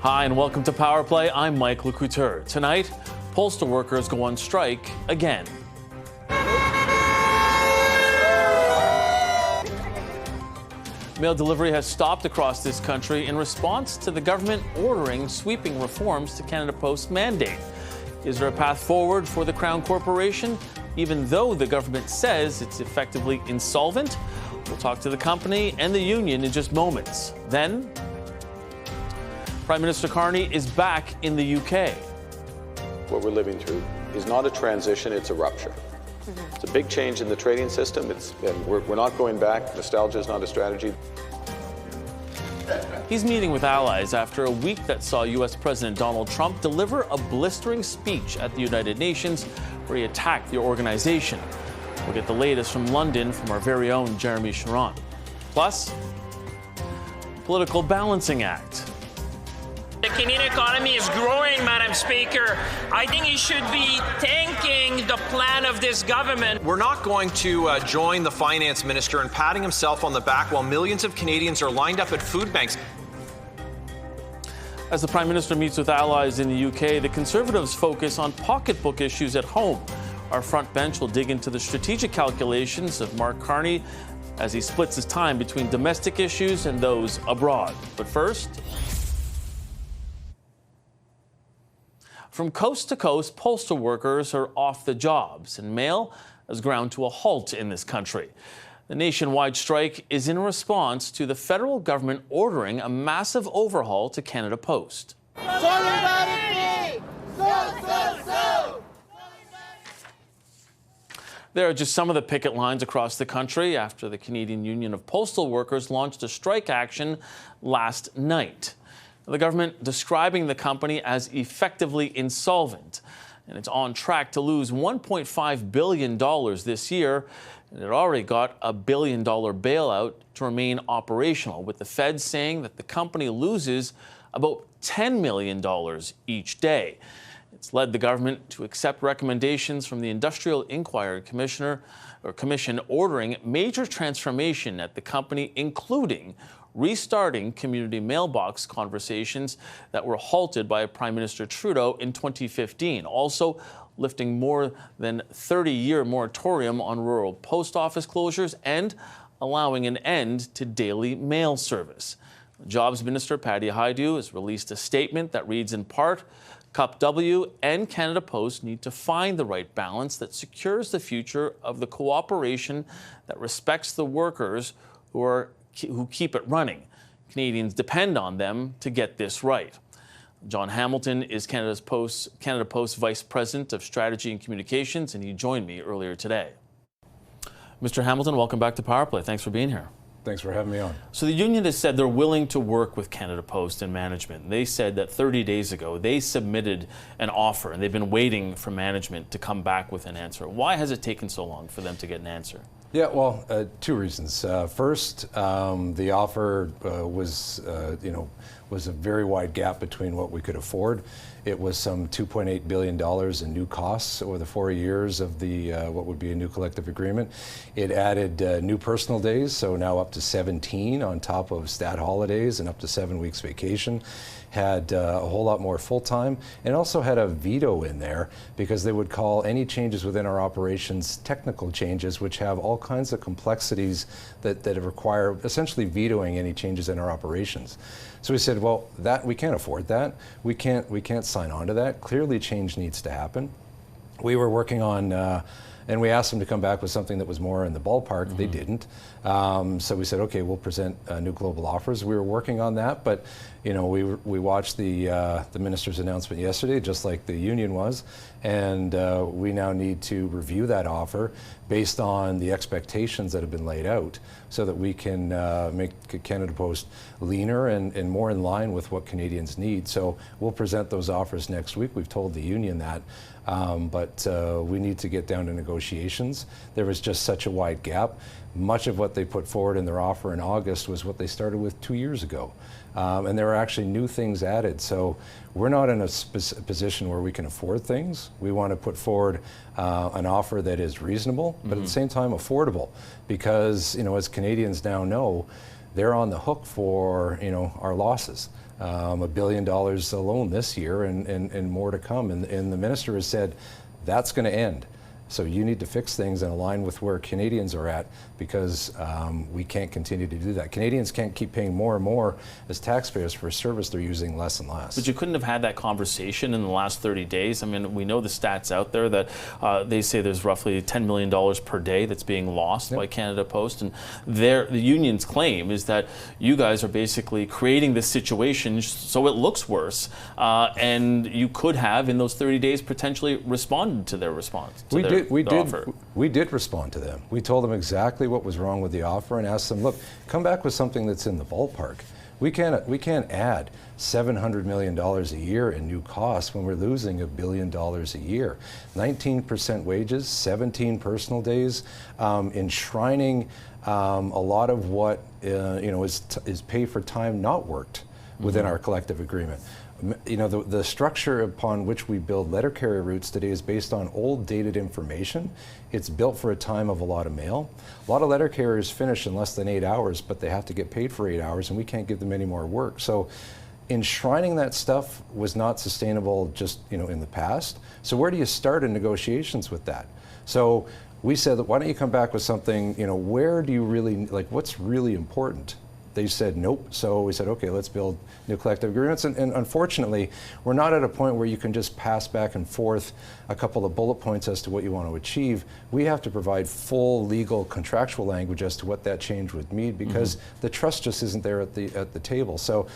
Hi, and welcome to Power Play. I'm Mike LeCouture. Tonight, postal workers go on strike again. Mail delivery has stopped across this country in response to the government ordering sweeping reforms to Canada Post's mandate. Is there a path forward for the Crown Corporation, even though the government says it's effectively insolvent? We'll talk to the company and the union in just moments. Then, Prime Minister Carney is back in the UK. What we're living through is not a transition, it's a rupture. It's a big change in the trading system. We're not going back. Nostalgia is not a strategy. He's meeting with allies after a week that saw U.S. President Donald Trump deliver a blistering speech at the United Nations where he attacked the organization. We'll get the latest from London from our very own Jeremy Sharon. Plus, political balancing act. The Canadian economy is growing, Madam Speaker. I think you should be thanking the plan of this government. We're not going to join the finance minister in patting himself on the back while millions of Canadians are lined up at food banks. As the Prime Minister meets with allies in the UK, the Conservatives focus on pocketbook issues at home. Our front bench will dig into the strategic calculations of Mark Carney as he splits his time between domestic issues and those abroad. But first, from coast to coast, postal workers are off the jobs, and mail has ground to a halt in this country. The nationwide strike is in response to the federal government ordering a massive overhaul to Canada Post. There are just some of the picket lines across the country after the Canadian Union of Postal Workers launched a strike action last night. The government describing the company as effectively insolvent, and it's on track to lose $1.5 billion this year. And it already got a $1 billion bailout to remain operational, with the Fed saying that the company loses about $10 million each day. It's led the government to accept recommendations from the Industrial Inquiry Commission ordering major transformation at the company, including restarting community mailbox conversations that were halted by Prime Minister Trudeau in 2015. Also, lifting more than 30-year moratorium on rural post office closures and allowing an end to daily mail service. Jobs Minister Patty Hajdu has released a statement that reads in part, CUPW and Canada Post need to find the right balance that secures the future of the cooperation that respects the workers who keep it running. Canadians depend on them to get this right. John Hamilton is Canada Post Vice President of Strategy and Communications, and he joined me earlier today. Mr. Hamilton, welcome back to Power Play. Thanks for being here. Thanks for having me on. So the union has said they're willing to work with Canada Post and management. They said that 30 days ago they submitted an offer and they've been waiting for management to come back with an answer. Why has it taken so long for them to get an answer? Yeah, well, two reasons. First, the offer was a very wide gap between what we could afford. It was some $2.8 billion in new costs over the 4 years of the what would be a new collective agreement. It added new personal days, so now up to 17 on top of stat holidays and up to 7 weeks vacation. Had a whole lot more full-time, and also had a veto in there because they would call any changes within our operations technical changes, which have all kinds of complexities that require essentially vetoing any changes in our operations. So we said, well, that we can't afford that. We can't sign on to that. Clearly change needs to happen. We were working on and we asked them to come back with something that was more in the ballpark. Mm-hmm. They didn't. So we said, okay, we'll present new global offers. We were working on that, but we watched the minister's announcement yesterday, just like the union was, and we now need to review that offer based on the expectations that have been laid out, so that we can make Canada Post leaner and more in line with what Canadians need. So we'll present those offers next week. We've told the union that. But we need to get down to negotiations. There was just such a wide gap. Much of what they put forward in their offer in August was what they started with 2 years ago. And there were actually new things added. So we're not in a position where we can afford things. We want to put forward an offer that is reasonable, but at the same time affordable. Because, as Canadians now know, they're on the hook for, our losses. $1 billion alone this year, and more to come. And the minister has said that's going to end. So you need to fix things and align with where Canadians are at, because we can't continue to do that. Canadians can't keep paying more and more as taxpayers for a service they're using less and less. But you couldn't have had that conversation in the last 30 days. I mean, we know the stats out there that they say there's roughly $10 million per day that's being lost by Canada Post. And the union's claim is that you guys are basically creating this situation so it looks worse. And you could have, in those 30 days, potentially responded to their response. We did respond to them. We told them exactly what was wrong with the offer and asked them, look, come back with something that's in the ballpark. We can't add $700 million a year in new costs when we're losing $1 billion a year. 19% wages, 17 personal days, enshrining a lot of what is pay for time not worked within our collective agreement. You know, the structure upon which we build letter carrier routes today is based on old dated information. It's built for a time of a lot of mail. A lot of letter carriers finish in less than 8 hours, but they have to get paid for 8 hours, and we can't give them any more work. So enshrining that stuff was not sustainable just, in the past. So where do you start in negotiations with that? So we said, why don't you come back with something, where do you really, what's really important? They said nope, so we said, okay, let's build new collective agreements. And unfortunately, we're not at a point where you can just pass back and forth a couple of bullet points as to what you want to achieve. We have to provide full legal contractual language as to what that change would mean, because the trust just isn't there at the table. So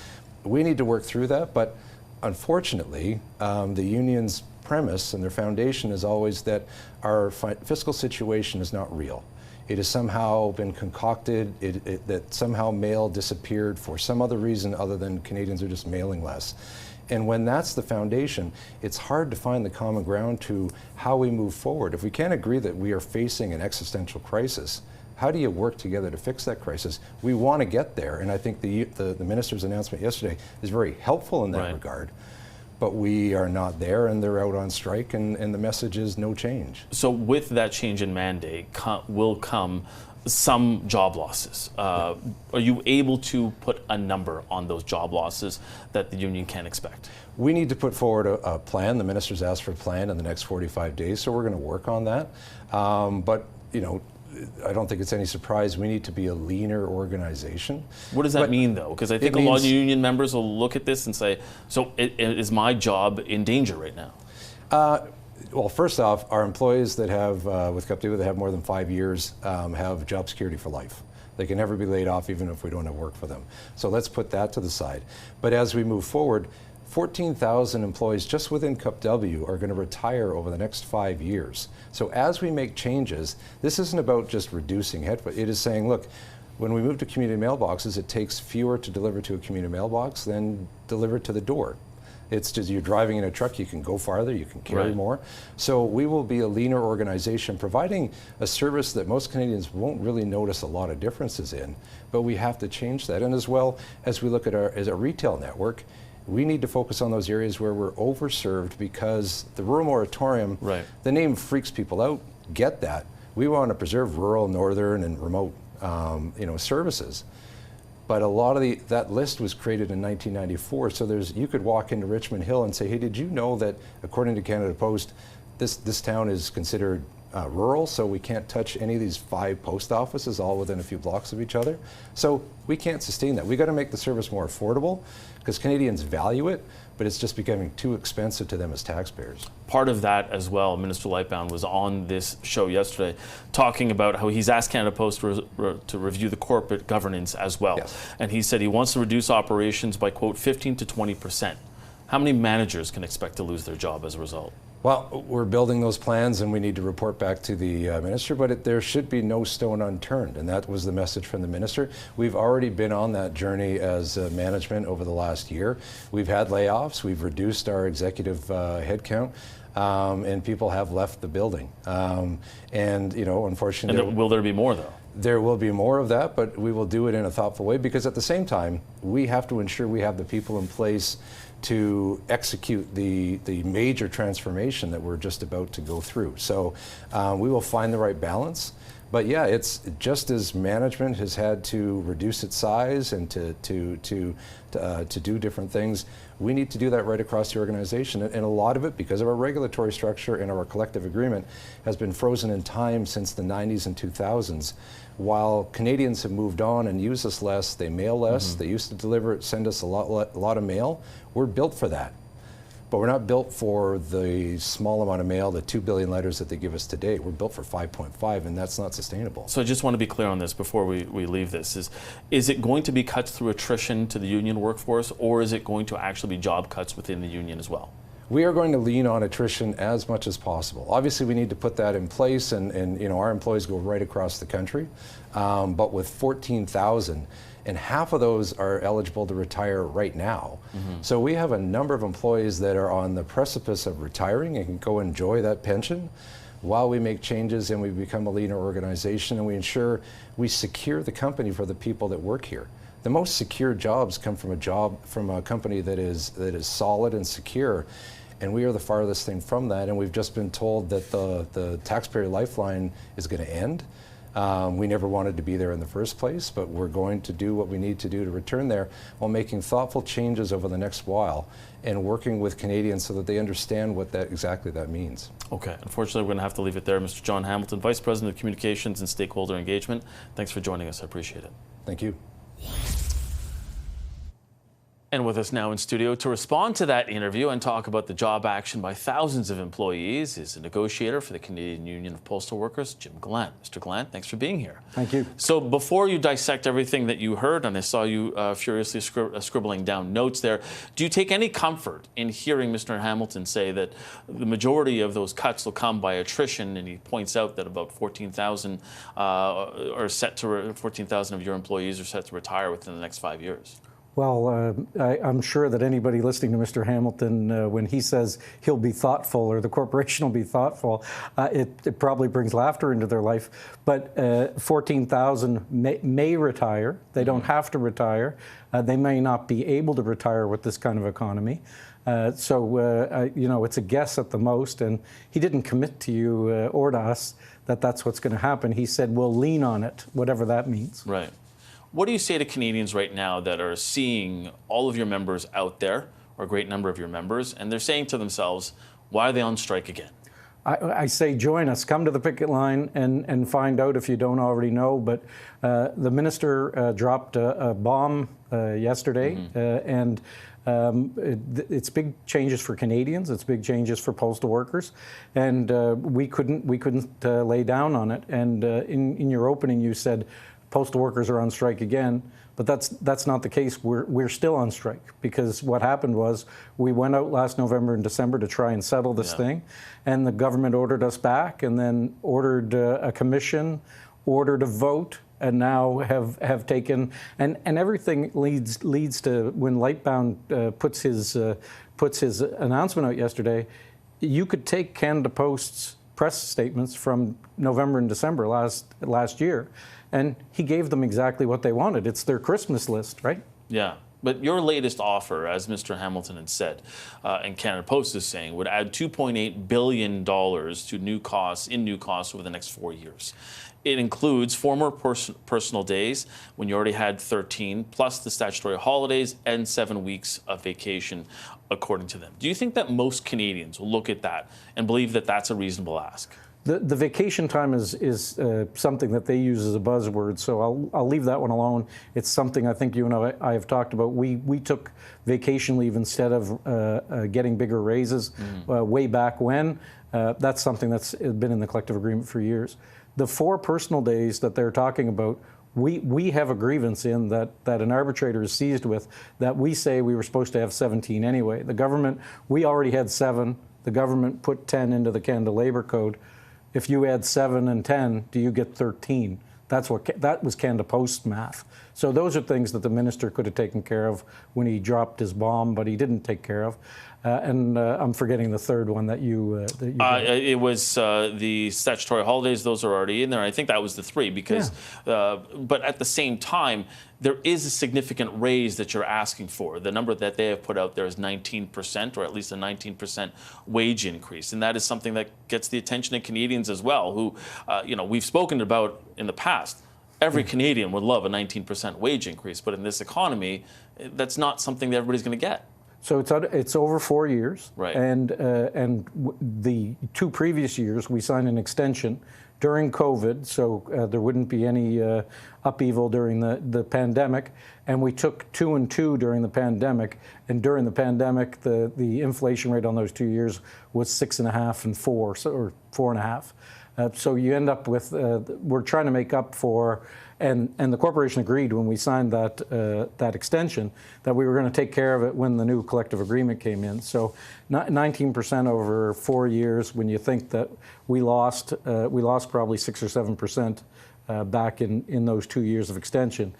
we need to work through that, but unfortunately, the union's premise and their foundation is always that our fiscal situation is not real. It has somehow been concocted, that somehow mail disappeared for some other reason other than Canadians are just mailing less. And when that's the foundation, it's hard to find the common ground to how we move forward. If we can't agree that we are facing an existential crisis, how do you work together to fix that crisis? We want to get there, and I think the minister's announcement yesterday is very helpful in that regard. But we are not there, and they're out on strike, and the message is no change. So with that change in mandate will come some job losses. Are you able to put a number on those job losses that the union can expect? We need to put forward a plan. The minister's asked for a plan in the next 45 days, so we're going to work on that. But, I don't think it's any surprise we need to be a leaner organization. What does that mean, though? Because I think a lot of union members will look at this and say, so is my job in danger right now? Well, first off, our employees that have, with Captiva, that have more than 5 years, have job security for life. They can never be laid off even if we don't have work for them. So let's put that to the side. But as we move forward, 14,000 employees just within CUPW are going to retire over the next 5 years. So as we make changes, this isn't about just reducing headcount. It is saying, look, when we move to community mailboxes, it takes fewer to deliver to a community mailbox than deliver to the door. It's just you're driving in a truck, you can go farther, you can carry more. So we will be a leaner organization providing a service that most Canadians won't really notice a lot of differences in, but we have to change that. And as well as we look at our retail network, we need to focus on those areas where we're overserved, because the rural moratorium, the name freaks people out, get that. We want to preserve rural, northern, and remote services. But a lot of that list was created in 1994, so you could walk into Richmond Hill and say, hey, did you know that according to Canada Post, this town is considered rural, so we can't touch any of these 5 post offices all within a few blocks of each other? So we can't sustain that. We got to make the service more affordable, because Canadians value it, but it's just becoming too expensive to them as taxpayers. Part of that as well, Minister Lightbound was on this show yesterday talking about how he's asked Canada Post to review the corporate governance as well. And he said he wants to reduce operations by, quote, 15 to 20%. How many managers can expect to lose their job as a result? Well, we're building those plans, and we need to report back to the minister, but there should be no stone unturned, and that was the message from the minister. We've already been on that journey as management over the last year. We've had layoffs, we've reduced our executive headcount, and people have left the building. And, unfortunately... And will there be more, though? There will be more of that, but we will do it in a thoughtful way, because at the same time, we have to ensure we have the people in place to execute the major transformation that we're just about to go through. So we will find the right balance, But yeah, it's just as management has had to reduce its size and to do different things, we need to do that right across the organization. And a lot of it, because of our regulatory structure and our collective agreement, has been frozen in time since the 90s and 2000s. While Canadians have moved on and use us less, they mail less, they used to send us a lot of mail, we're built for that. But we're not built for the small amount of mail, the 2 billion letters that they give us today. We're built for 5.5, and that's not sustainable. So I just want to be clear on this before we leave this. Is it going to be cuts through attrition to the union workforce, or is it going to actually be job cuts within the union as well? We are going to lean on attrition as much as possible. Obviously, we need to put that in place, and our employees go right across the country. But with 14,000, and half of those are eligible to retire right now. So we have a number of employees that are on the precipice of retiring and can go enjoy that pension while we make changes and we become a leaner organization, and we ensure we secure the company for the people that work here. The most secure jobs come from a company that is solid and secure, and we are the farthest thing from that. And we've just been told that the taxpayer lifeline is going to end. We never wanted to be there in the first place, but we're going to do what we need to do to return there while making thoughtful changes over the next while and working with Canadians so that they understand what exactly that means. Okay, unfortunately, we're going to have to leave it there. Mr. John Hamilton, Vice President of Communications and Stakeholder Engagement, thanks for joining us. I appreciate it. Thank you. And with us now in studio to respond to that interview and talk about the job action by thousands of employees is a negotiator for the Canadian Union of Postal Workers, Jim Gallant. Mr. Gallant, thanks for being here. Thank you. So before you dissect everything that you heard, and I saw you furiously scribbling down notes there, do you take any comfort in hearing Mr. Hamilton say that the majority of those cuts will come by attrition? And he points out that about 14,000 14,000 of your employees are set to retire within the next 5 years. Well, I'm sure that anybody listening to Mr. Hamilton, when he says he'll be thoughtful or the corporation will be thoughtful, it probably brings laughter into their life. But 14,000 may retire. They don't have to retire. They may not be able to retire with this kind of economy. It's a guess at the most. And he didn't commit to you or to us that that's what's going to happen. He said we'll lean on it, whatever that means. Right. What do you say to Canadians right now that are seeing all of your members out there, or a great number of your members, and they're saying to themselves, why are they on strike again? I say join us, come to the picket line and find out if you don't already know. But the minister dropped a bomb yesterday, and it's big changes for Canadians. It's big changes for postal workers, and we couldn't lay down on it. And in your opening, you said postal workers are on strike again, but that's not the case. We're still on strike, because what happened was we went out last November and December to try and settle this thing, and the government ordered us back, and then ordered a commission, ordered a vote, and now have taken, and everything leads to when Lightbound puts his announcement out yesterday. You could take Canada Post's press statements from November and December last year, and he gave them exactly what they wanted. It's their Christmas list, right? Yeah. But your latest offer, as Mr. Hamilton had said, and Canada Post is saying, would add $2.8 billion to new costs over the next 4 years. It includes former personal days, when you already had 13, plus the statutory holidays and 7 weeks of vacation, according to them. Do you think that most Canadians will look at that and believe that that's a reasonable ask? The vacation time is something that they use as a buzzword, so I'll leave that one alone. It's something I think you and I have talked about. We took vacation leave instead of getting bigger raises way back when. That's something that's been in the collective agreement for years. The 4 personal days that they're talking about, we have a grievance in that an arbitrator is seized with, that we say we were supposed to have 17 anyway. The government, we already had 7. The government put 10 into the Canada Labour Code. If you add 7 and 10, do you get 13? That was Canada Post math. So those are things that the minister could have taken care of when he dropped his bomb, but he didn't take care of. and I'm forgetting the third one that you. It was the statutory holidays; those are already in there. I think that was the three because, but at the same time, there is a significant raise that you're asking for. The number that they have put out there is 19%, or at least a 19% wage increase, and that is something that gets the attention of Canadians as well, who, we've spoken about in the past. Every Canadian would love a 19% wage increase, but in this economy, that's not something that everybody's going to get. So it's over 4 years, right? And the 2 previous years we signed an extension during COVID, so there wouldn't be any upheaval during the pandemic, and we took 2 and 2 during the pandemic. And during the pandemic, the inflation rate on those 2 years was 6.5 and 4, or 4.5. So you end up with we're trying to make up for. And the corporation agreed when we signed that extension that we were going to take care of it when the new collective agreement came in. So 19% over 4 years, when you think that we lost probably 6 or 7% back in those 2 years of extension,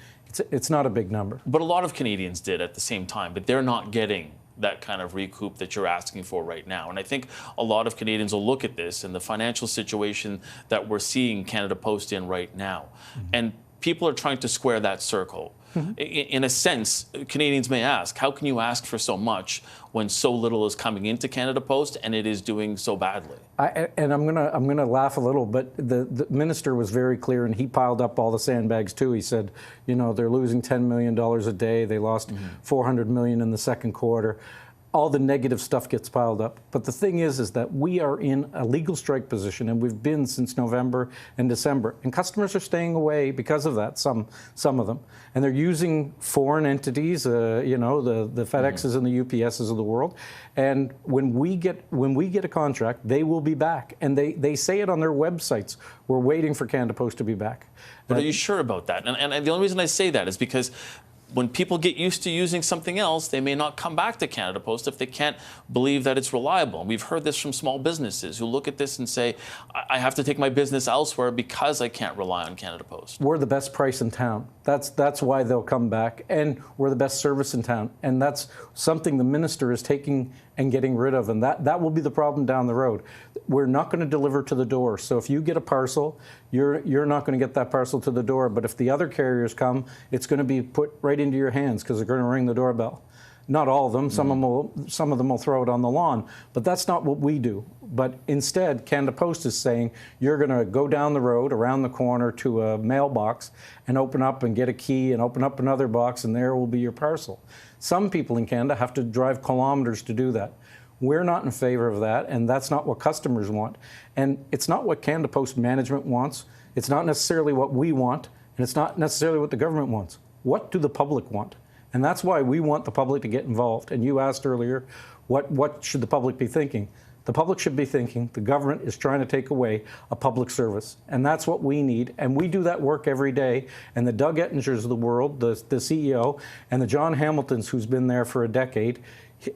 it's not a big number. But a lot of Canadians did at the same time, but they're not getting that kind of recoup that you're asking for right now. And I think a lot of Canadians will look at this and the financial situation that we're seeing Canada Post in right now. And people are trying to square that circle. In a sense, Canadians may ask, how can you ask for so much when so little is coming into Canada Post and it is doing so badly? And I'm gonna laugh a little, but the minister was very clear, and he piled up all the sandbags too. He said, they're losing $10 million a day. They lost $400 million in the second quarter. All the negative stuff gets piled up. But the thing is that we are in a legal strike position, and we've been since November and December. And customers are staying away because of that, some of them. And they're using foreign entities, the FedExes and the UPSs of the world. And when we get a contract, they will be back. And they say it on their websites. We're waiting for Canada Post to be back. But are you sure about that? And the only reason I say that is because when people get used to using something else, they may not come back to Canada Post if they can't believe that it's reliable. And we've heard this from small businesses who look at this and say, I have to take my business elsewhere because I can't rely on Canada Post. We're the best price in town. That's why they'll come back. And we're the best service in town. And that's something the minister is taking and getting rid of. And that will be the problem down the road. We're not going to deliver to the door. So if you get a parcel, you're not going to get that parcel to the door. But if the other carriers come, it's going to be put right into your hands because they're going to ring the doorbell. Not all of them. Some of them will throw it on the lawn. But that's not what we do. But instead, Canada Post is saying you're going to go down the road, around the corner to a mailbox and open up and get a key and open up another box, and there will be your parcel. Some people in Canada have to drive kilometers to do that. We're not in favor of that, and that's not what customers want. And it's not what Canada Post management wants. It's not necessarily what we want, and it's not necessarily what the government wants. What do the public want? And that's why we want the public to get involved. And you asked earlier, what should the public be thinking? The public should be thinking the government is trying to take away a public service. And that's what we need. And we do that work every day. And the Doug Ettingers of the world, the CEO, and the John Hamiltons, who's been there for a decade,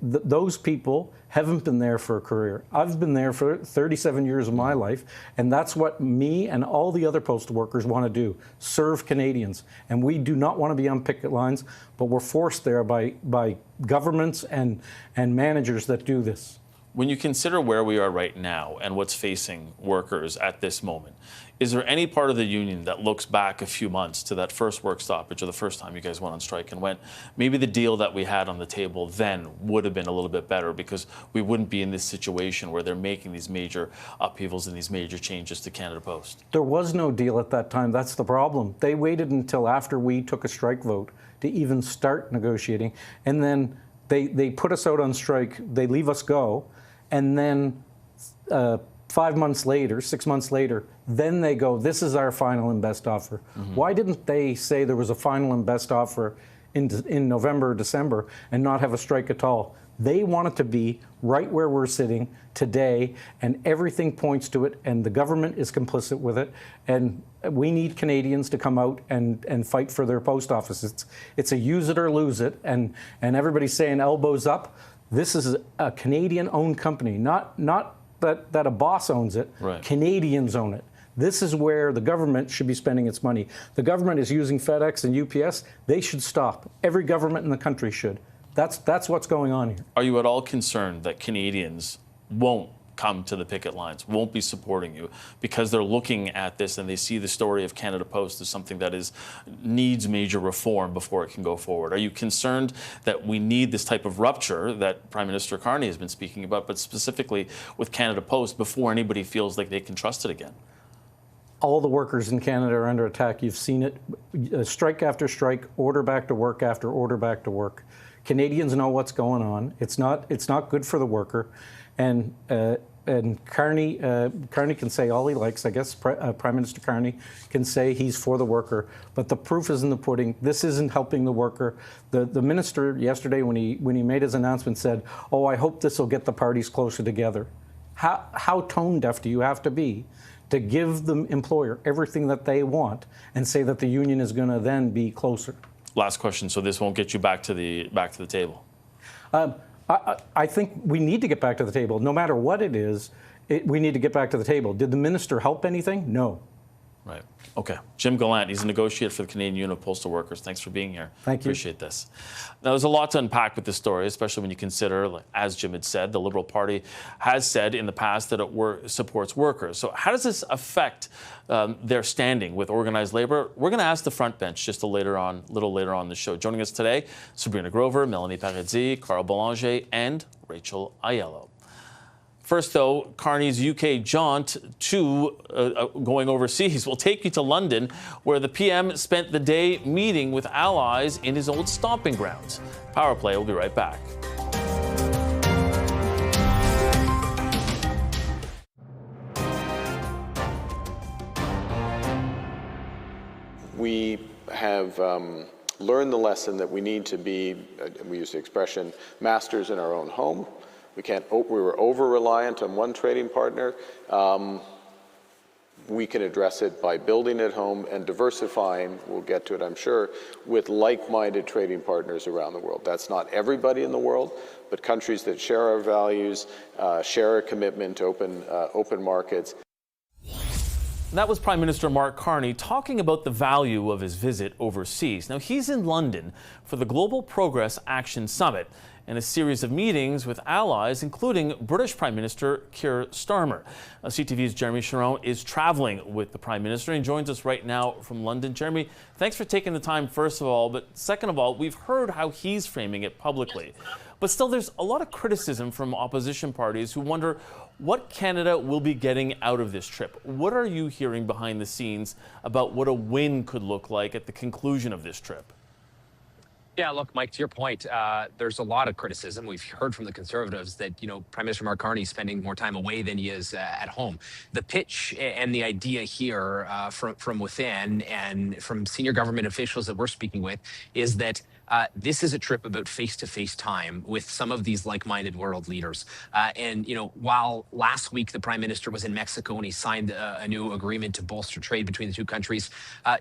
those people haven't been there for a career. I've been there for 37 years of my life, and that's what me and all the other postal workers want to do, serve Canadians. And we do not want to be on picket lines, but we're forced there by governments and managers that do this. When you consider where we are right now and what's facing workers at this moment, is there any part of the union that looks back a few months to that first work stoppage or the first time you guys went on strike and went, maybe the deal that we had on the table then would have been a little bit better because we wouldn't be in this situation where they're making these major upheavals and these major changes to Canada Post? There was no deal at that time. That's the problem. They waited until after we took a strike vote to even start negotiating. And then they put us out on strike. They leave us go. And then 5 months later, 6 months later, then they go, this is our final and best offer. Why didn't they say there was a final and best offer in November or December and not have a strike at all? They want it to be right where we're sitting today, and everything points to it, and the government is complicit with it. And we need Canadians to come out and fight for their post office. It's a use it or lose it, and everybody's saying elbows up. This is a Canadian-owned company, not that a boss owns it. Right. Canadians own it. This is where the government should be spending its money. The government is using FedEx and UPS. They should stop. Every government in the country should. That's what's going on here. Are you at all concerned that Canadians won't come to the picket lines, won't be supporting you because they're looking at this and they see the story of Canada Post as something that needs major reform before it can go forward? Are you concerned that we need this type of rupture that Prime Minister Carney has been speaking about, but specifically with Canada Post, before anybody feels like they can trust it again? All the workers in Canada are under attack. You've seen it, strike after strike, order back to work after order back to work. Canadians know what's going on. It's not good for the worker, and Carney can say all he likes. I guess Prime Minister Carney can say he's for the worker, but the proof is in the pudding. This isn't helping the worker. The minister yesterday, when he made his announcement, said, "Oh, I hope this will get the parties closer together." How tone deaf do you have to be to give the employer everything that they want and say that the union is going to then be closer? Last question. So this won't get you back to the table. I think we need to get back to the table. No matter what it is, we need to get back to the table. Did the minister help anything? No. Right. Okay. Jim Gallant, he's a negotiator for the Canadian Union of Postal Workers. Thanks for being here. Thank you. Appreciate this. Now, there's a lot to unpack with this story, especially when you consider, as Jim had said, the Liberal Party has said in the past that it supports workers. So how does this affect their standing with organized labor? We're going to ask the front bench just a little later on in the show. Joining us today, Sabrina Grover, Melanie Paradis, Carl Boulanger, and Rachel Aiello. First, though, Carney's UK jaunt to going overseas will take you to London, where the PM spent the day meeting with allies in his old stomping grounds. Power Play will be right back. We have learned the lesson that we need to be, we use the expression, masters in our own home. We were over-reliant on one trading partner. We can address it by building at home and diversifying, we'll get to it, I'm sure, with like-minded trading partners around the world. That's not everybody in the world, but countries that share our values, share a commitment to open markets. That was Prime Minister Mark Carney talking about the value of his visit overseas. Now, he's in London for the Global Progress Action Summit and a series of meetings with allies, including British Prime Minister Keir Starmer. CTV's Jeremy Sharon is traveling with the Prime Minister and joins us right now from London. Jeremy, thanks for taking the time, first of all. But second of all, we've heard how he's framing it publicly. But still, there's a lot of criticism from opposition parties who wonder what Canada will be getting out of this trip. What are you hearing behind the scenes about what a win could look like at the conclusion of this trip? Yeah, look, Mike, to your point, there's a lot of criticism. We've heard from the Conservatives that, Prime Minister Mark Carney is spending more time away than he is at home. The pitch and the idea here from within and from senior government officials that we're speaking with is that this is a trip about face-to-face time with some of these like-minded world leaders. While last week the Prime Minister was in Mexico and he signed a new agreement to bolster trade between the two countries,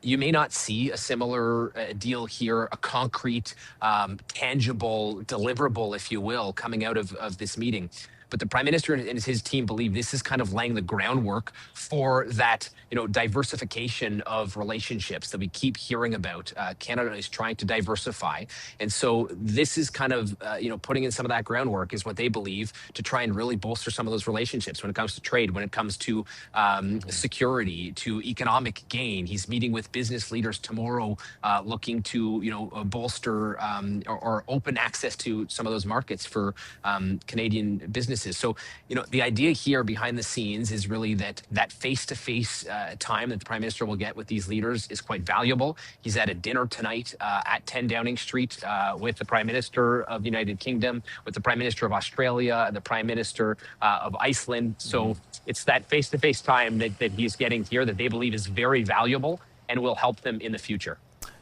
you may not see a similar deal here, a concrete, tangible, deliverable, if you will, coming out of this meeting. But the Prime Minister and his team believe this is kind of laying the groundwork for that, diversification of relationships that we keep hearing about. Canada is trying to diversify. And so this is kind of, putting in some of that groundwork is what they believe to try and really bolster some of those relationships when it comes to trade, when it comes to security, to economic gain. He's meeting with business leaders tomorrow, looking to, bolster or open access to some of those markets for Canadian businesses. So, the idea here behind the scenes is really that face-to-face time that the Prime Minister will get with these leaders is quite valuable. He's at a dinner tonight at 10 Downing Street with the Prime Minister of the United Kingdom, with the Prime Minister of Australia, and the Prime Minister of Iceland. So it's that face-to-face time that he's getting here that they believe is very valuable and will help them in the future.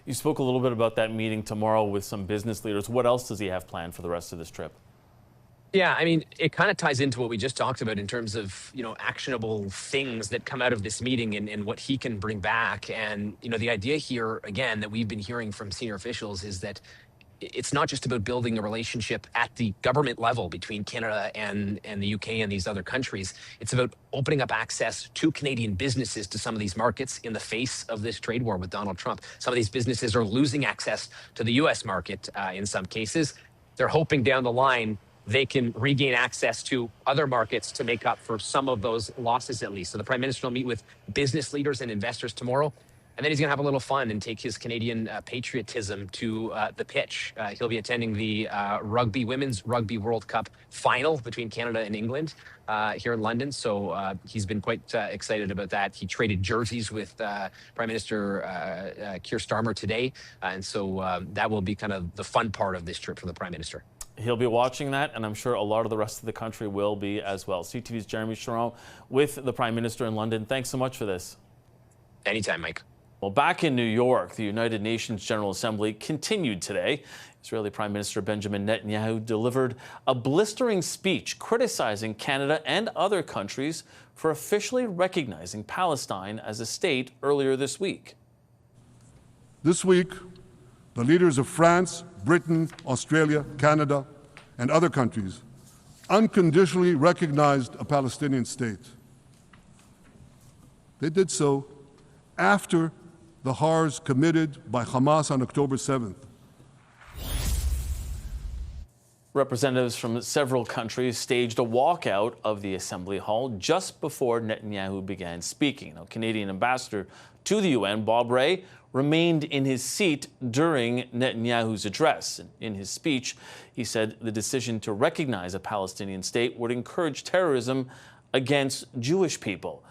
You spoke a little bit about that meeting tomorrow with some business leaders. What else does he have planned for the rest of this trip? Yeah, I mean, it kind of ties into what we just talked about in terms of, actionable things that come out of this meeting and what he can bring back. And, the idea here, again, that we've been hearing from senior officials is that it's not just about building a relationship at the government level between Canada and the UK and these other countries. It's about opening up access to Canadian businesses to some of these markets in the face of this trade war with Donald Trump. Some of these businesses are losing access to the US market in some cases. they're hoping down the line they can regain access to other markets to make up for some of those losses at least. So the Prime Minister will meet with business leaders and investors tomorrow. And then he's going to have a little fun and take his Canadian patriotism to the pitch. He'll be attending the Women's Rugby World Cup final between Canada and England here in London. So he's been quite excited about that. He traded jerseys with Prime Minister Keir Starmer today. And so that will be kind of the fun part of this trip for the Prime Minister. He'll be watching that, and I'm sure a lot of the rest of the country will be as well. CTV's Jeremy Sharon with the Prime Minister in London. Thanks so much for this. Anytime, Mike. Well, back in New York, the United Nations General Assembly continued today. Israeli Prime Minister Benjamin Netanyahu delivered a blistering speech criticizing Canada and other countries for officially recognizing Palestine as a state earlier this week. This week, the leaders of France, Britain, Australia, Canada, and other countries unconditionally recognized a Palestinian state. They did so after the horrors committed by Hamas on October 7th. Representatives from several countries staged a walkout of the Assembly Hall just before Netanyahu began speaking. Now, Canadian ambassador to the UN, Bob Rae, remained in his seat during Netanyahu's address. In his speech, he said the decision to recognize a Palestinian state would encourage terrorism against Jewish people.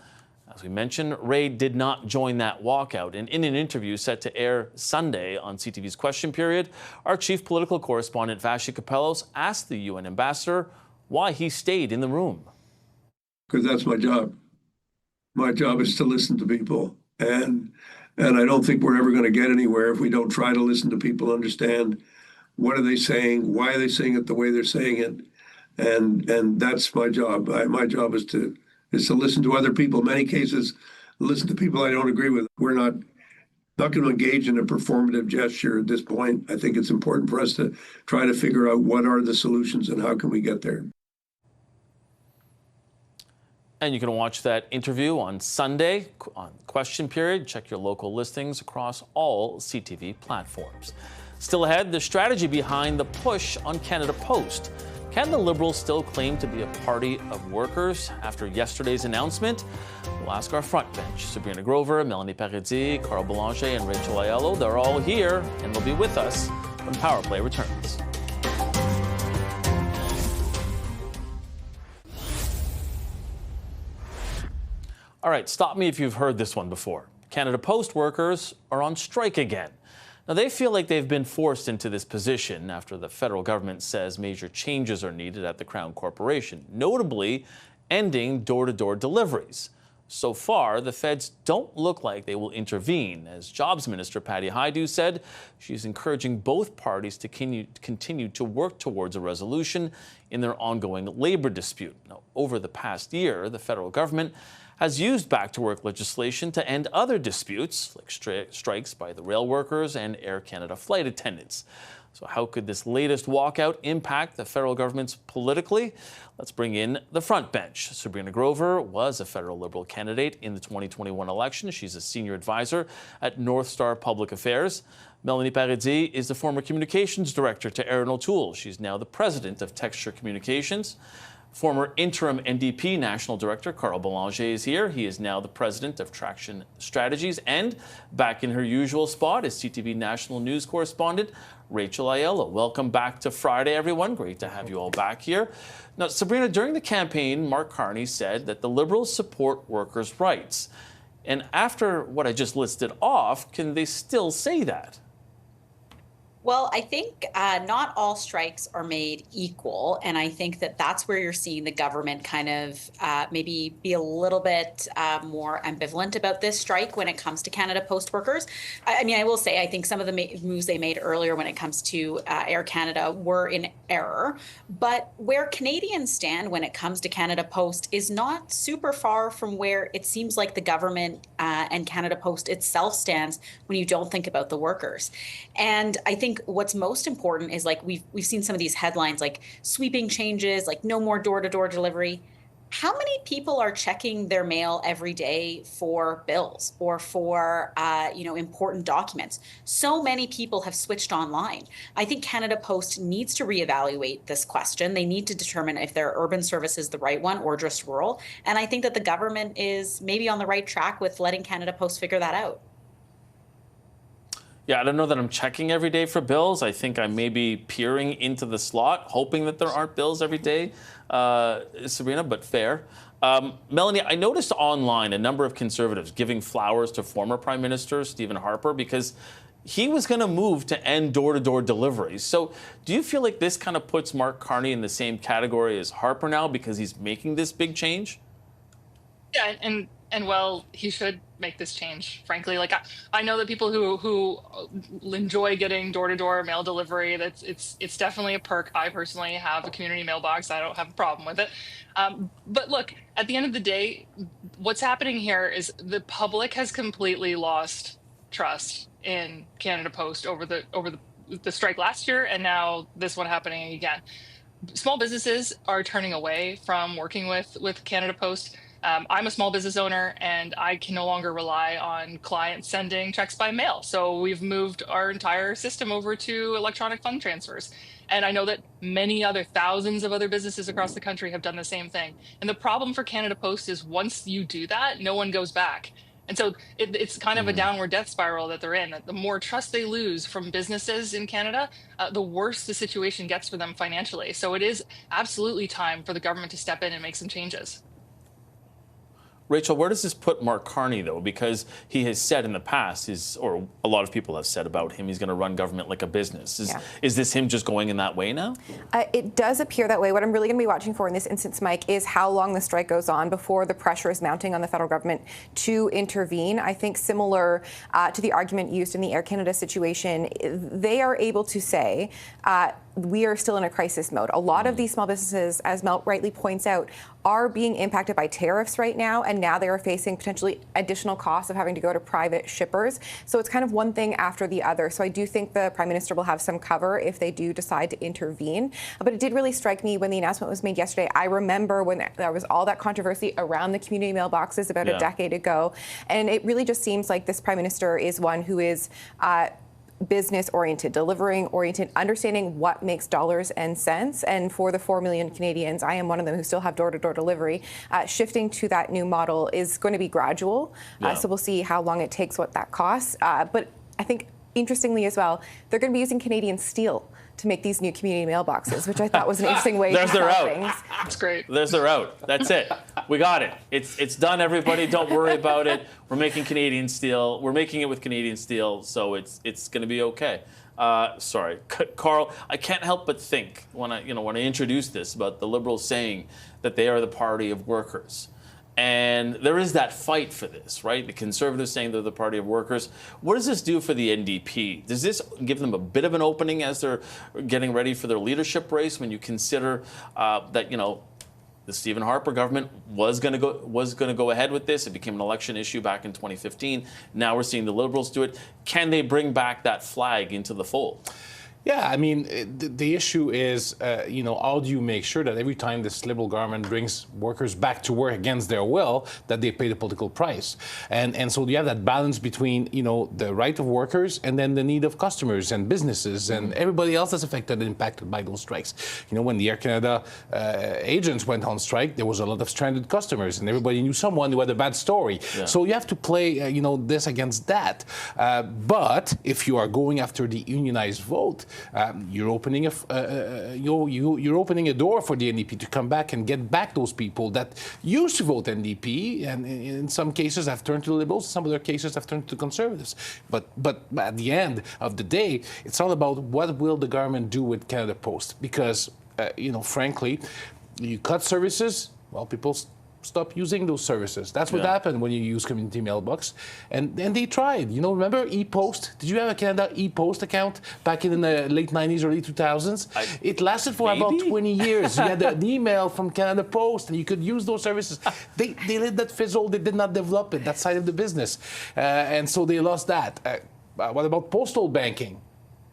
As we mentioned, Rae did not join that walkout, and in an interview set to air Sunday on CTV's Question Period, our chief political correspondent Vassy Kapelos asked the UN ambassador why he stayed in the room. Because that's my job. My job is to listen to people, and I don't think we're ever going to get anywhere if we don't try to listen to people, understand what are they saying, why are they saying it the way they're saying it, and that's my job. My job is to listen to other people. In many cases, listen to people I don't agree with. We're not going to engage in a performative gesture at this point. I think it's important for us to try to figure out what are the solutions and how can we get there. And you can watch that interview on Sunday on Question Period. Check your local listings across all CTV platforms. Still ahead, the strategy behind the push on Canada Post. Can the Liberals still claim to be a party of workers after yesterday's announcement? We'll ask our front bench. Sabrina Grover, Melanie Paradis, Carl Boulanger, and Rachel Aiello. They're all here, and they'll be with us when Power Play returns. All right, stop me if you've heard this one before. Canada Post workers are on strike again. Now, they feel like they've been forced into this position after the federal government says major changes are needed at the Crown Corporation, notably ending door-to-door deliveries. So far, the feds don't look like they will intervene. As Jobs Minister Patty Hajdu said, she's encouraging both parties to continue to work towards a resolution in their ongoing labor dispute. Now, over the past year, the federal government has used back-to-work legislation to end other disputes, like strikes by the rail workers and Air Canada flight attendants. So how could this latest walkout impact the federal government's politically? Let's bring in the front bench. Sabrina Grover was a federal Liberal candidate in the 2021 election. She's a senior advisor at North Star Public Affairs. Melanie Paradis is the former communications director to Erin O'Toole. She's now the president of Texture Communications. Former interim NDP National Director Carl Boulanger is here. He is now the president of Traction Strategies. And back in her usual spot is CTV National News correspondent Rachel Aiello. Welcome back to Friday, everyone. Great to have you all back here. Now, Sabrina, during the campaign, Mark Carney said that the Liberals support workers' rights. And after what I just listed off, can they still say that? Well, I think not all strikes are made equal, and I think that that's where you're seeing the government kind of maybe be a little bit more ambivalent about this strike when it comes to Canada Post workers. I mean, I will say I think some of the moves they made earlier when it comes to Air Canada were in error, but where Canadians stand when it comes to Canada Post is not super far from where it seems like the government and Canada Post itself stands when you don't think about the workers. And I think what's most important is, like, we've seen some of these headlines like sweeping changes, like no more door-to-door delivery. how many people are checking their mail every day for bills or for important documents? So many people have switched online. I think Canada Post needs to reevaluate this question. They need to determine if their urban service is the right one or just rural. And I think that the government is maybe on the right track with letting Canada Post figure that out. Yeah, I don't know that I'm checking every day for bills. I think I may be peering into the slot, hoping that there aren't bills every day, Sabrina, but fair. Melanie, I noticed online a number of Conservatives giving flowers to former Prime Minister Stephen Harper because he was going to move to end door-to-door deliveries. So do you feel like this kind of puts Mark Carney in the same category as Harper now because he's making this big change? Yeah, and well, he should make this change, frankly. Like I know that people who enjoy getting door-to-door mail delivery, it's definitely a perk. I personally have a community mailbox. I don't have a problem with it. But look, at the end of the day, what's happening here is the public has completely lost trust in Canada Post over the strike last year, and now this one happening again. Small businesses are turning away from working with Canada Post. I'm a small business owner, and I can no longer rely on clients sending checks by mail. So we've moved our entire system over to electronic fund transfers. And I know that many other thousands of other businesses across the country have done the same thing. And the problem for Canada Post is once you do that, no one goes back. And so it's kind of a downward death spiral that they're in. The more trust they lose from businesses in Canada, the worse the situation gets for them financially. So it is absolutely time for the government to step in and make some changes. Rachel, where does this put Mark Carney, though? Because he has said in the past, or a lot of people have said about him, he's going to run government like a business. Is this him just going in that way now? It does appear that way. What I'm really going to be watching for in this instance, Mike, is how long the strike goes on before the pressure is mounting on the federal government to intervene. I think similar to the argument used in the Air Canada situation, they are able to say, we are still in a crisis mode. A lot of these small businesses, as Mel rightly points out, are being impacted by tariffs right now, and now they are facing potentially additional costs of having to go to private shippers. So it's kind of one thing after the other. So I do think the Prime Minister will have some cover if they do decide to intervene. But it did really strike me when the announcement was made yesterday. I remember when there was all that controversy around the community mailboxes about a decade ago. And it really just seems like this Prime Minister is one who is business-oriented, delivering-oriented, understanding what makes dollars and cents. And for the 4 million Canadians, I am one of them who still have door-to-door delivery, shifting to that new model is going to be gradual. So we'll see how long it takes, what that costs. But I think, interestingly as well, they're going to be using Canadian steel to make these new community mailboxes, which I thought was an interesting way to sell things. That's great. There's the route. That's it. We got it. It's done, everybody. Don't worry about it. We're making Canadian steel. We're making it with Canadian steel, so it's going to be okay. Sorry, Carl. I can't help but think when I introduced this about the Liberals saying that they are the party of workers. And there is that fight for this, right? The Conservatives saying they're the party of workers. What does this do for the NDP? Does this give them a bit of an opening as they're getting ready for their leadership race when you consider that, the Stephen Harper government was going to go ahead with this? It became an election issue back in 2015. Now we're seeing the Liberals do it. Can they bring back that flag into the fold? Yeah, I mean, the issue is, how do you make sure that every time this Liberal government brings workers back to work against their will, that they pay the political price? And so you have that balance between, the right of workers and then the need of customers and businesses and everybody else that's affected and impacted by those strikes. When the Air Canada agents went on strike, there was a lot of stranded customers and everybody knew someone who had a bad story. Yeah. So you have to play, this against that. But if you are going after the unionized vote, you're opening you're opening a door for the NDP to come back and get back those people that used to vote NDP, and in some cases have turned to Liberals, some other cases have turned to Conservatives. But at the end of the day, it's all about what will the government do with Canada Post, because frankly, you cut services, well, people stop using those services. That's what happened when you use community mailbox. And they tried. Remember e-Post? Did you have a Canada e-Post account back in the late 90s, early 2000s? It lasted for about 20 years. You had an email from Canada Post, and you could use those services. They let that fizzle. They did not develop it, that side of the business. And so they lost that. What about postal banking?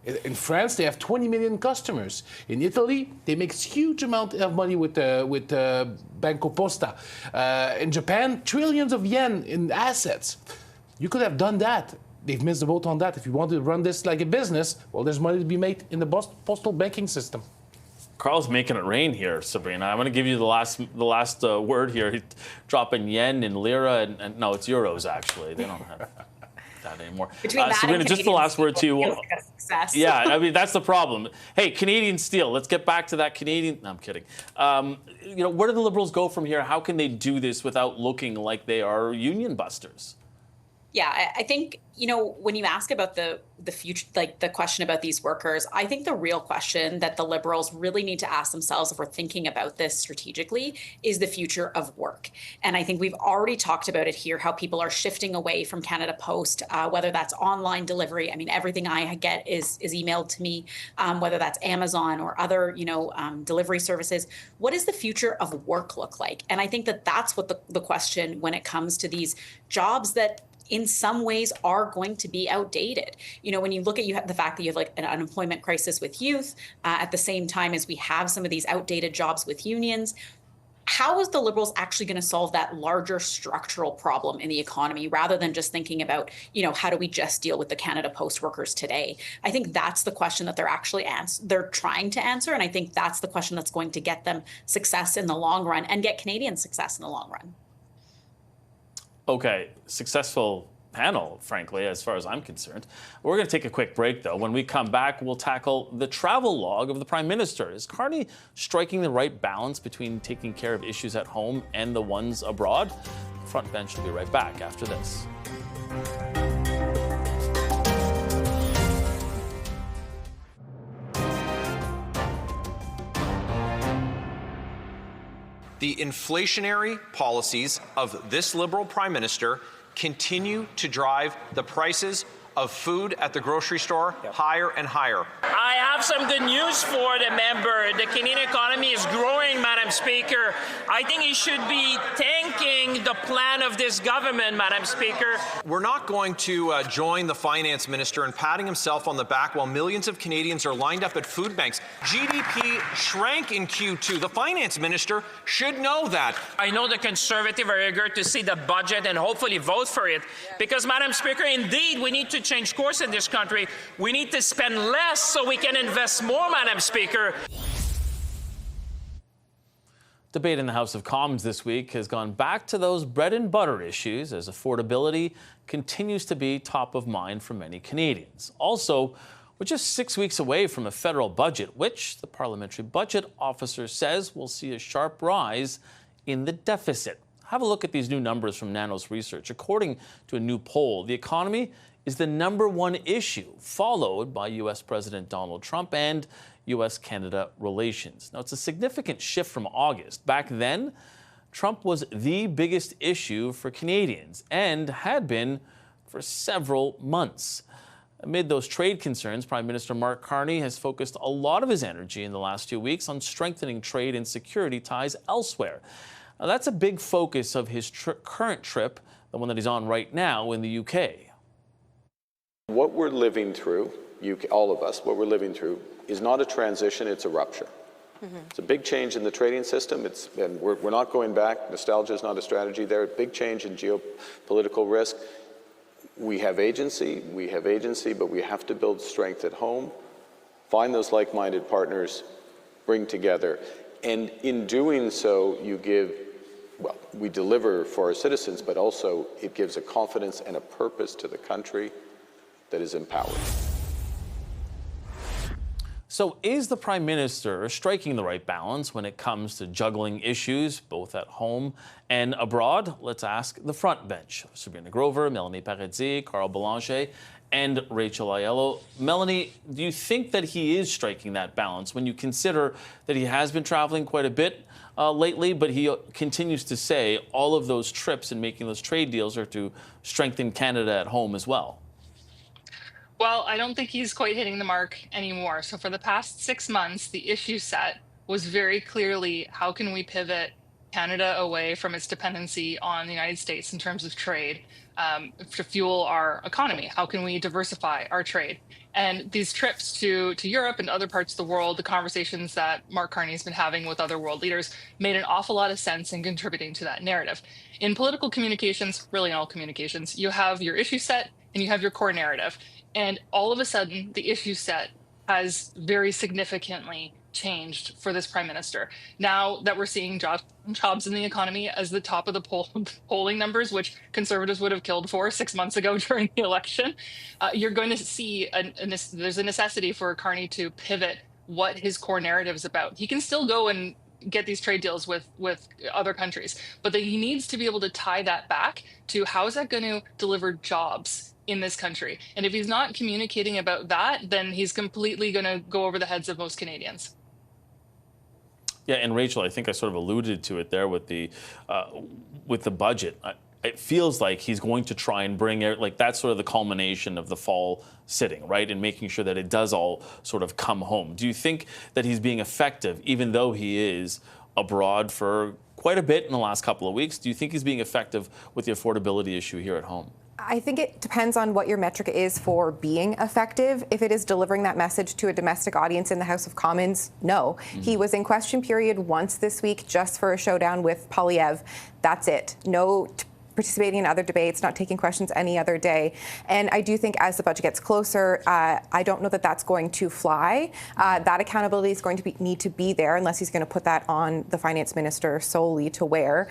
In France, they have 20 million customers. In Italy, they make huge amount of money with Banco Postal. In Japan, trillions of yen in assets. You could have done that. They've missed the boat on that. If you want to run this like a business, well, there's money to be made in the postal banking system. Carl's making it rain here, Sabrina. I'm going to give you the last word here. He's dropping yen and lira, and no, it's euros actually. They don't have that anymore. Sabrina, just the last word to you. Yeah, I mean that's the problem. Hey, Canadian Steel. Let's get back to that Canadian. No, I'm kidding. Where do the Liberals go from here? How can they do this without looking like they are union busters? Yeah, I think, when you ask about the future, like the question about these workers, I think the real question that the Liberals really need to ask themselves if we're thinking about this strategically is the future of work. And I think we've already talked about it here, how people are shifting away from Canada Post, whether that's online delivery. I mean, everything I get is emailed to me, whether that's Amazon or other, delivery services. What does the future of work look like? And I think that that's what the question when it comes to these jobs that in some ways are going to be outdated. When you look at the fact that you have like an unemployment crisis with youth, at the same time as we have some of these outdated jobs with unions, how is the Liberals actually going to solve that larger structural problem in the economy rather than just thinking about, how do we just deal with the Canada Post workers today? I think that's the question that they're trying to answer. And I think that's the question that's going to get them success in the long run and get Canadian success in the long run. Okay, successful panel, frankly, as far as I'm concerned. We're going to take a quick break, though. When we come back, we'll tackle the travel log of the Prime Minister. Is Carney striking the right balance between taking care of issues at home and the ones abroad? The front bench will be right back after this. The inflationary policies of this Liberal Prime Minister continue to drive the prices of food at the grocery store higher and higher. I have some good news for the member. The Canadian economy is growing, Madam Speaker. I think he should be thanking the plan of this government, Madam Speaker. We're not going to join the finance minister in patting himself on the back while millions of Canadians are lined up at food banks. GDP shrank in Q2. The finance minister should know that. I know the Conservative are eager to see the budget and hopefully vote for it. Because, Madam Speaker, indeed, we need to change course in this country. We need to spend less so we can invest more, Madam Speaker. Debate in the House of Commons this week has gone back to those bread and butter issues as affordability continues to be top of mind for many Canadians. Also, we're just 6 weeks away from a federal budget, which the Parliamentary Budget Officer says will see a sharp rise in the deficit. Have a look at these new numbers from Nanos Research. According to a new poll, the economy is the #1 issue, followed by U.S. President Donald Trump and U.S.-Canada relations. Now, it's a significant shift from August. Back then, Trump was the biggest issue for Canadians and had been for several months. Amid those trade concerns, Prime Minister Mark Carney has focused a lot of his energy in the last few weeks on strengthening trade and security ties elsewhere. Now, that's a big focus of his current trip, the one that he's on right now in the UK. What we're living through, all of us, what we're living through is not a transition, it's a rupture. It's a big change in the trading system. And we're not going back. Nostalgia is not a strategy there. A big change in geopolitical risk. We have agency, but we have to build strength at home, find those like-minded partners, bring together. And in doing so, we deliver for our citizens, but also it gives a confidence and a purpose to the country that is empowered. So is the Prime Minister striking the right balance when it comes to juggling issues, both at home and abroad? Let's ask the front bench. Sabrina Grover, Melanie Paradis, Carl Boulanger, and Rachel Aiello. Melanie, do you think that he is striking that balance when you consider that he has been traveling quite a bit lately, but he continues to say all of those trips and making those trade deals are to strengthen Canada at home as well? Well, I don't think he's quite hitting the mark anymore. So for the past 6 months, the issue set was very clearly, how can we pivot Canada away from its dependency on the United States in terms of trade to fuel our economy? How can we diversify our trade? And these trips to Europe and other parts of the world, the conversations that Mark Carney has been having with other world leaders made an awful lot of sense in contributing to that narrative. In political communications, really in all communications, you have your issue set and you have your core narrative. And all of a sudden, the issue set has very significantly changed for this prime minister. Now that we're seeing jobs in the economy as the top of the polling numbers, which conservatives would have killed for 6 months ago during the election, you're going to see there's a necessity for Carney to pivot what his core narrative is about. He can still go and get these trade deals with other countries, but he needs to be able to tie that back to how is that going to deliver jobs in this country. And if he's not communicating about that, then he's completely going to go over the heads of most Canadians. Yeah, and Rachel, I think I sort of alluded to it there with the budget. It feels like he's going to try and bring it, like that's sort of the culmination of the fall sitting, right? And making sure that it does all sort of come home. Do you think that he's being effective, even though he is abroad for quite a bit in the last couple of weeks? Do you think he's being effective with the affordability issue here at home? I think it depends on what your metric is for being effective. If it is delivering that message to a domestic audience in the House of Commons, no. Mm-hmm. He was in question period once this week just for a showdown with Poilievre. That's it. No participating in other debates, not taking questions any other day. And I do think as the budget gets closer, I don't know that that's going to fly. That accountability is going to need to be there unless he's going to put that on the finance minister solely to wear.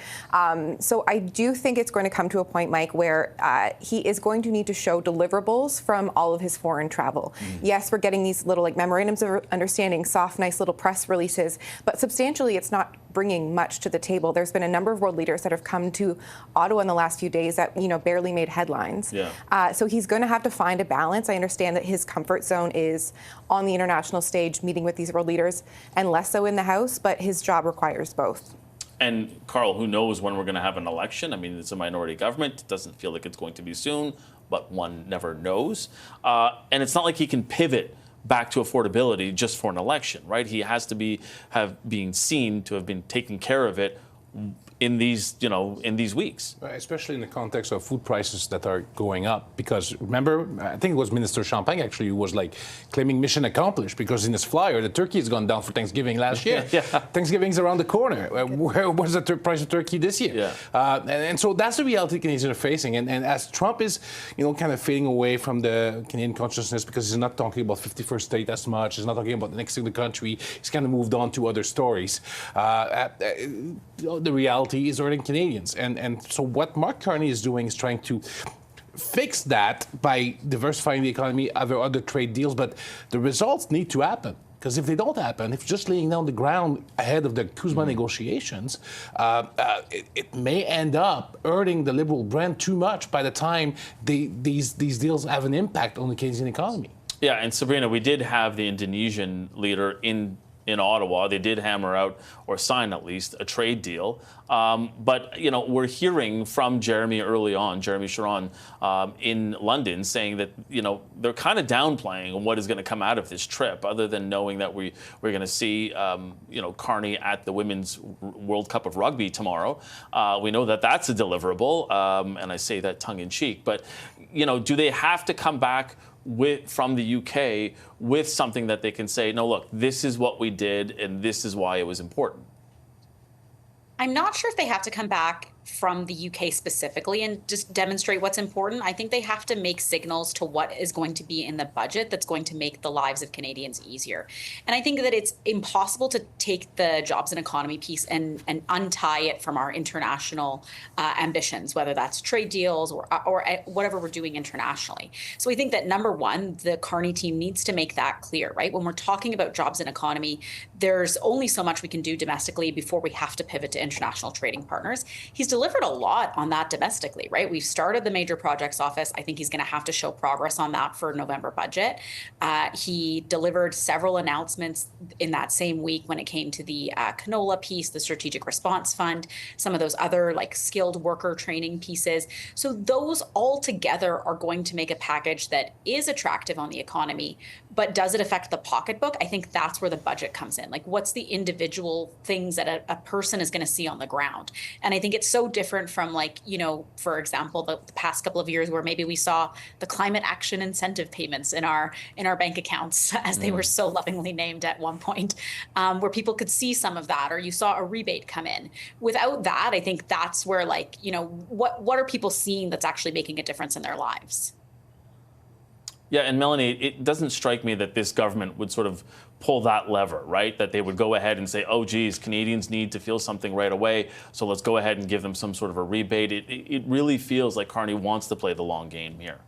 So I do think it's going to come to a point, Mike, where he is going to need to show deliverables from all of his foreign travel. Yes, we're getting these little like memorandums of understanding, soft, nice little press releases, but substantially it's not bringing much to the table. There's been a number of world leaders that have come to Ottawa in the last few days that, barely made headlines. Yeah. So he's going to have to find a balance. I understand that his comfort zone is on the international stage, meeting with these world leaders, and less so in the House, but his job requires both. And Carl, who knows when we're going to have an election? I mean, it's a minority government. It doesn't feel like it's going to be soon, but one never knows. And it's not like he can pivot back to affordability just for an election, right? He has to have been seen to have been taking care of it in these weeks. Especially in the context of food prices that are going up. Because remember, I think it was Minister Champagne actually who was like claiming mission accomplished because in his flyer, the turkey has gone down for Thanksgiving last year. Yeah. Thanksgiving's around the corner. Where was the price of turkey this year? Yeah. And so that's the reality Canadians are facing. And as Trump is, kind of fading away from the Canadian consciousness because he's not talking about 51st state as much, he's not talking about the next in the country, he's kind of moved on to other stories. The reality is hurting Canadians. And so what Mark Carney is doing is trying to fix that by diversifying the economy, other trade deals, but the results need to happen. Because if they don't happen, if just laying down the ground ahead of the CUSMA negotiations, it may end up hurting the Liberal brand too much by the time these deals have an impact on the Canadian economy. Yeah, and Sabrina, we did have the Indonesian leader in Ottawa. They did hammer out, or sign at least, a trade deal. But, we're hearing from Jeremy Sharon in London saying that, they're kind of downplaying what is going to come out of this trip, other than knowing that we're going to see, Carney at the Women's World Cup of Rugby tomorrow. We know that that's a deliverable, and I say that tongue in cheek. But, do they have to come back from the UK with something that they can say, no, look, this is what we did and this is why it was important? I'm not sure if they have to come back from the UK specifically and just demonstrate what's important. I think they have to make signals to what is going to be in the budget that's going to make the lives of Canadians easier. And I think that it's impossible to take the jobs and economy piece and untie it from our international ambitions, whether that's trade deals or whatever we're doing internationally. So we think that, number one, the Carney team needs to make that clear, right? When we're talking about jobs and economy, there's only so much we can do domestically before we have to pivot to international trading partners. He's delivered a lot on that domestically, right? We've started the major projects office. I think he's going to have to show progress on that for November budget. He delivered several announcements in that same week when it came to the canola piece, the strategic response fund, some of those other like skilled worker training pieces. So those all together are going to make a package that is attractive on the economy, but does it affect the pocketbook? I think that's where the budget comes in. Like, what's the individual things that a person is going to see on the ground? And I think it's so different from, like, you know, for example, the past couple of years where maybe we saw the climate action incentive payments in our bank accounts, as they were so lovingly named at one point, where people could see some of that, or you saw a rebate come in. Without that, I think that's where, like, you know, what are people seeing that's actually making a difference in their lives? Yeah, and Melanie, it doesn't strike me that this government would sort of pull that lever, right? That they would go ahead and say, oh, geez, Canadians need to feel something right away, so let's go ahead and give them some sort of a rebate. It really feels like Carney wants to play the long game here.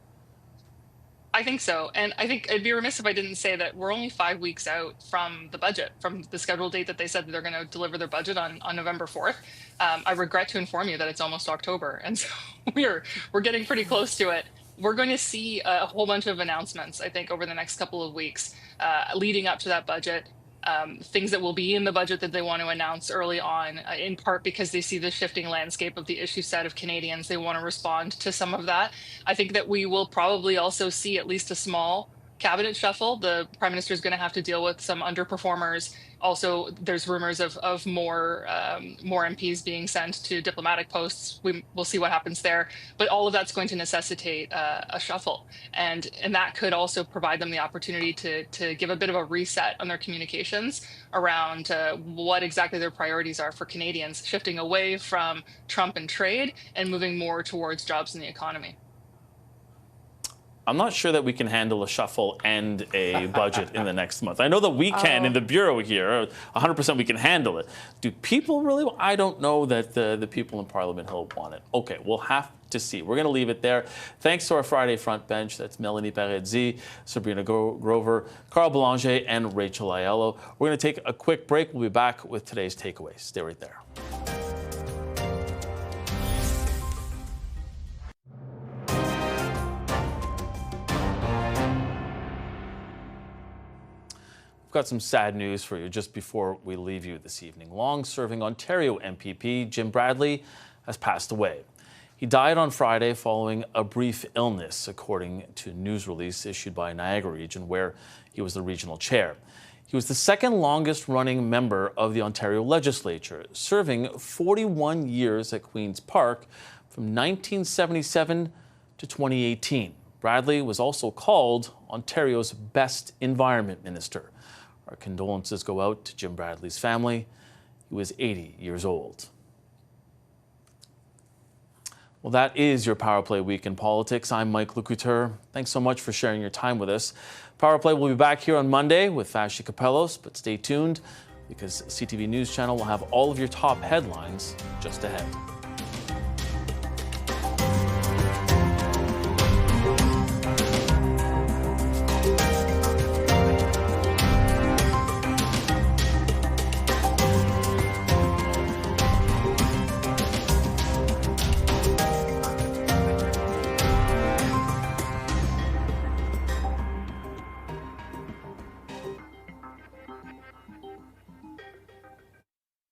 I think so. And I think I'd be remiss if I didn't say that we're only 5 weeks out from the budget, from the scheduled date that they said that they're going to deliver their budget on November 4th. I regret to inform you that it's almost October. And so we're getting pretty close to it. We're going to see a whole bunch of announcements, I think, over the next couple of weeks leading up to that budget. Things that will be in the budget that they want to announce early on, in part because they see the shifting landscape of the issue set of Canadians. They want to respond to some of that. I think that we will probably also see at least a small cabinet shuffle. The Prime Minister is going to have to deal with some underperformers. Also, there's rumors of more MPs being sent to diplomatic posts. We'll see what happens there. But all of that's going to necessitate a shuffle. And that could also provide them the opportunity to give a bit of a reset on their communications around what exactly their priorities are for Canadians, shifting away from Trump and trade and moving more towards jobs in the economy. I'm not sure that we can handle a shuffle and a budget in the next month. I know that we can in the Bureau here. 100% we can handle it. Do people really? I don't know that the people in Parliament Hill want it. Okay, we'll have to see. We're going to leave it there. Thanks to our Friday front bench. That's Melanie Paradis, Sabrina Grover, Carl Belanger, and Rachel Aiello. We're going to take a quick break. We'll be back with today's takeaways. Stay right there. We've got some sad news for you just before we leave you this evening. Long-serving Ontario MPP Jim Bradley has passed away. He died on Friday following a brief illness, according to a news release issued by Niagara Region, where he was the regional chair. He was the second longest-running member of the Ontario Legislature, serving 41 years at Queen's Park from 1977 to 2018. Bradley was also called Ontario's best environment minister. Our condolences go out to Jim Bradley's family. He was 80 years old. Well, that is your Power Play Week in Politics. I'm Mike Lecouteur. Thanks so much for sharing your time with us. Power Play will be back here on Monday with Fasci Capellos, but stay tuned because CTV News Channel will have all of your top headlines just ahead.